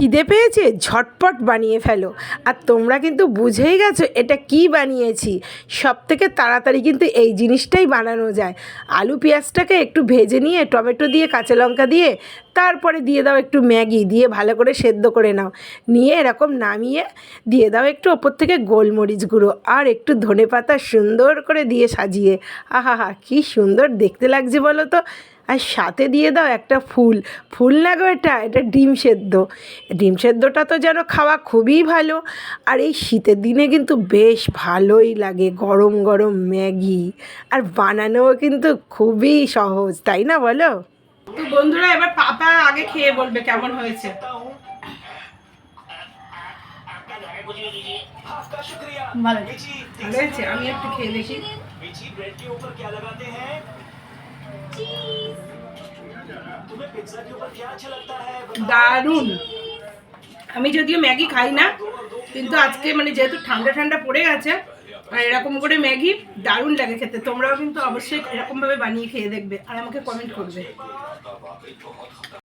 খিদে পেয়েছে, ঝটপট বানিয়ে ফেলো। আর তোমরা কিন্তু বুঝেই গেছো এটা কি বানিয়েছি। সবথেকে তাড়াতাড়ি কিন্তু এই জিনিসটাই বানানো যায়। আলু পেঁয়াজটাকে একটু ভেজে নিয়ে টমেটো দিয়ে কাঁচা লঙ্কা দিয়ে তারপরে দিয়ে দাও একটু ম্যাগি, দিয়ে ভালো করে সেদ্ধ করে নাও, নিয়ে এরকম নামিয়ে দিয়ে দাও একটু ওপর থেকে গোলমরিচ গুঁড়ো আর একটু ধনেপাতা সুন্দর করে দিয়ে সাজিয়ে। আহা হা, কী সুন্দর দেখতে লাগছে বলো তো। আর সাথে দিয়ে দাও একটা ফুল। ফুল না গো, এটা ডিম সেদ্ধ। ডিম সেদ্ধটা তো যেন খাওয়া খুবই ভালো। আর এই শীতের দিনে কিন্তু বেশ ভালোই লাগে গরম গরম ম্যাগি। আর বানানোও কিন্তু খুবই সহজ, তাই না বলো? তো বন্ধুরা, এবার পাপা আগে খেয়ে বলবে কেমন হয়েছে। ভালো হয়েছে, আমি একটু খেয়ে দেখি। দারুণ। আমি যদিও ম্যাগি খাই না, কিন্তু আজকে মানে যেহেতু ঠান্ডা ঠান্ডা পড়ে গেছে, আর এরকম করে ম্যাগি দারুণ লাগে খেতে। তোমরাও কিন্তু অবশ্যই এরকমভাবে বানিয়ে খেয়ে দেখবে আর আমাকে কমেন্ট করবে।